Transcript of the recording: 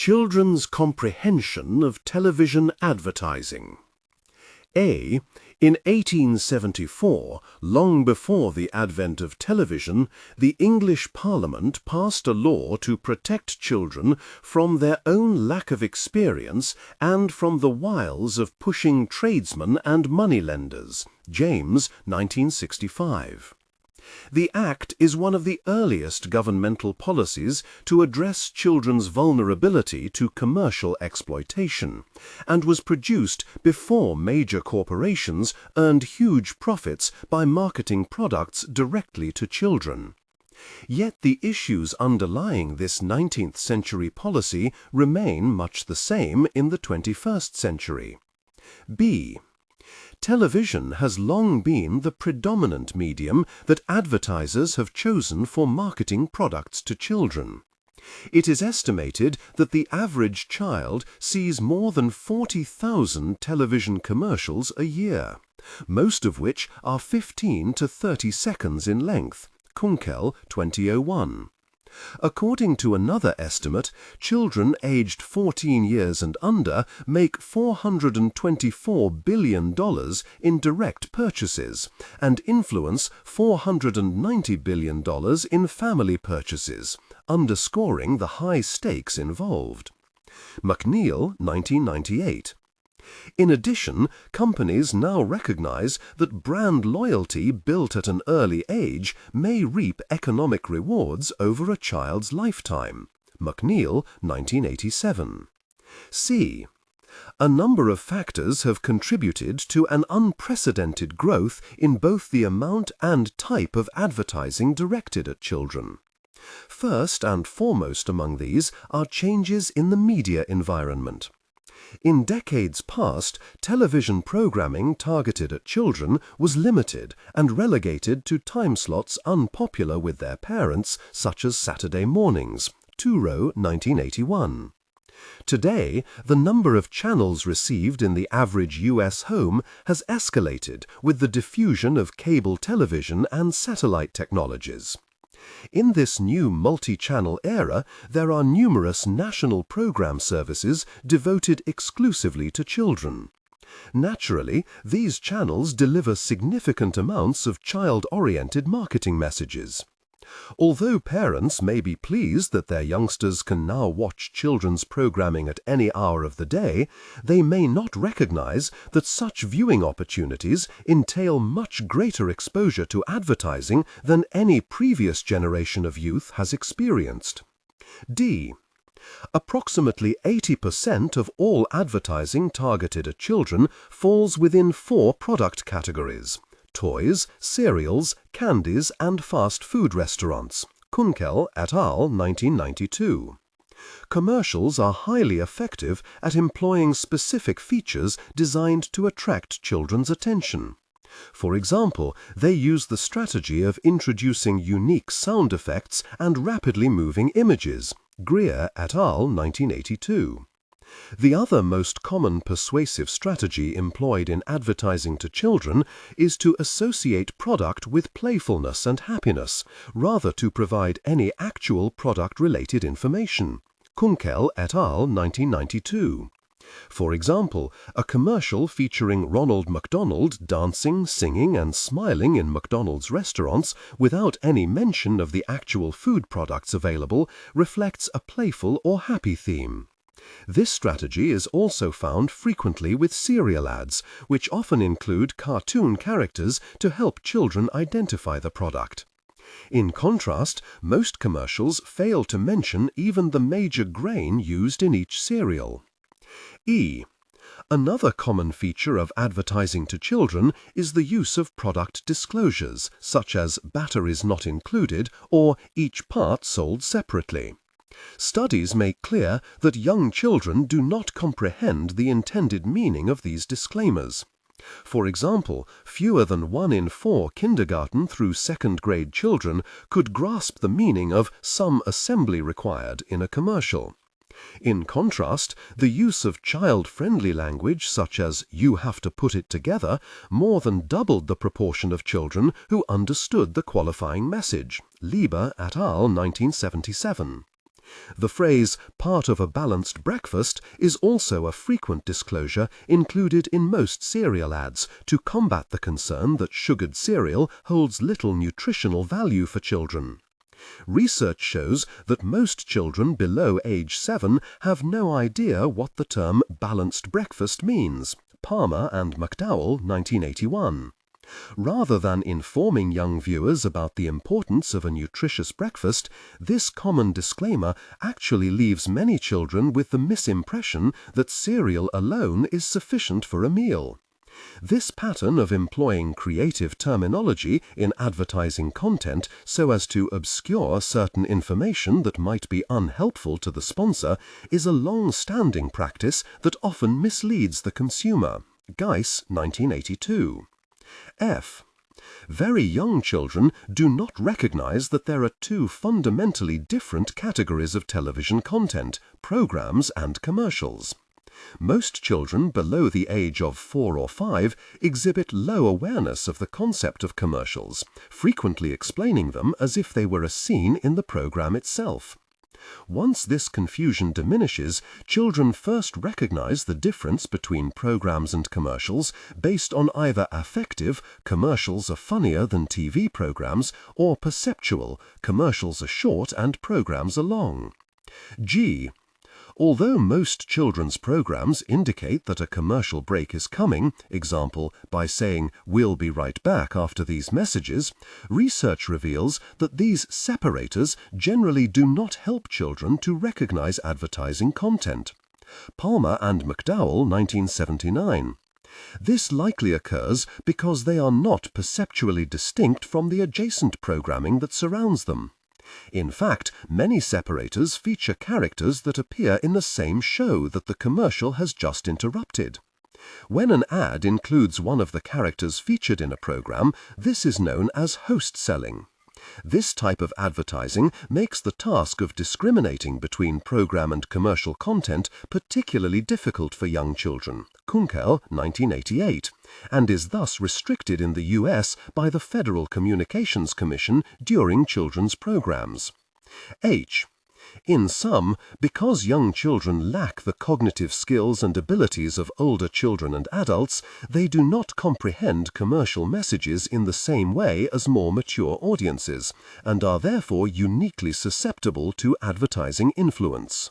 Children's comprehension of television advertising. A. In 1874, long before the advent of television, the English Parliament passed a law to protect children from their own lack of experience and from the wiles of pushing tradesmen and moneylenders. James, 1965. The Act is one of the earliest governmental policies to address children's vulnerability to commercial exploitation, and was produced before major corporations earned huge profits by marketing products directly to children. Yet the issues underlying this 19th century policy remain much the same in the 21st century. B. Television has long been the predominant medium that advertisers have chosen for marketing products to children. It is estimated that the average child sees more than 40,000 television commercials a year, most of which are 15 to 30 seconds in length. Kunkel, 2001. According to another estimate, children aged 14 years and under make $424 billion in direct purchases and influence $490 billion in family purchases, underscoring the high stakes involved. McNeil, 1998. In addition, companies now recognize that brand loyalty built at an early age may reap economic rewards over a child's lifetime. McNeil, 1987. C. A number of factors have contributed to an unprecedented growth in both the amount and type of advertising directed at children. First and foremost among these are changes in the media environment. In decades past, television programming targeted at children was limited and relegated to time slots unpopular with their parents, such as Saturday mornings. Turo, 1981. Today, the number of channels received in the average U.S. home has escalated with the diffusion of cable television and satellite technologies. In this new multi-channel era, there are numerous national program services devoted exclusively to children. Naturally, these channels deliver significant amounts of child-oriented marketing messages. Although parents may be pleased that their youngsters can now watch children's programming at any hour of the day, they may not recognize that such viewing opportunities entail much greater exposure to advertising than any previous generation of youth has experienced. D. Approximately 80% of all advertising targeted at children falls within 4 product categories: toys, cereals, candies, and fast food restaurants. Kunkel et al., 1992. Commercials are highly effective at employing specific features designed to attract children's attention. For example, they use the strategy of introducing unique sound effects and rapidly moving images. Greer et al., 1982. The other most common persuasive strategy employed in advertising to children is to associate product with playfulness and happiness, rather to provide any actual product-related information. Kunkel et al., 1992. For example, a commercial featuring Ronald McDonald dancing, singing, and smiling in McDonald's restaurants without any mention of the actual food products available reflects a playful or happy theme. This strategy is also found frequently with cereal ads, which often include cartoon characters to help children identify the product. In contrast, most commercials fail to mention even the major grain used in each cereal. E. Another common feature of advertising to children is the use of product disclosures, such as batteries not included or each part sold separately. Studies make clear that young children do not comprehend the intended meaning of these disclaimers. For example, fewer than 1 in 4 kindergarten through 2nd grade children could grasp the meaning of "some assembly required" in a commercial. In contrast, the use of child-friendly language such as "you have to put it together" more than doubled the proportion of children who understood the qualifying message. Lieber et al., 1977. The phrase "part of a balanced breakfast" is also a frequent disclosure included in most cereal ads to combat the concern that sugared cereal holds little nutritional value for children. Research shows that most children below age 7 have no idea what the term balanced breakfast means. Palmer and McDowell, 1981. Rather than informing young viewers about the importance of a nutritious breakfast, this common disclaimer actually leaves many children with the misimpression that cereal alone is sufficient for a meal. This pattern of employing creative terminology in advertising content so as to obscure certain information that might be unhelpful to the sponsor is a long-standing practice that often misleads the consumer. Geiss, 1982. F. Very young children do not recognize that there are two fundamentally different categories of television content: programs and commercials. Most children below the age of 4 or 5 exhibit low awareness of the concept of commercials, frequently explaining them as if they were a scene in the program itself. Once this confusion diminishes, children first recognize the difference between programs and commercials based on either affective, commercials are funnier than TV programs, or perceptual, commercials are short and programs are long. G. Although most children's programs indicate that a commercial break is coming, example, by saying, "We'll be right back after these messages," research reveals that these separators generally do not help children to recognize advertising content. Palmer and McDowell, 1979. This likely occurs because they are not perceptually distinct from the adjacent programming that surrounds them. In fact, many separators feature characters that appear in the same show that the commercial has just interrupted. When an ad includes one of the characters featured in a program, this is known as host selling. This type of advertising makes the task of discriminating between program and commercial content particularly difficult for young children. Kunkel, 1988, and is thus restricted in the US by the Federal Communications Commission during children's programs. H. In sum, because young children lack the cognitive skills and abilities of older children and adults, they do not comprehend commercial messages in the same way as more mature audiences, and are therefore uniquely susceptible to advertising influence.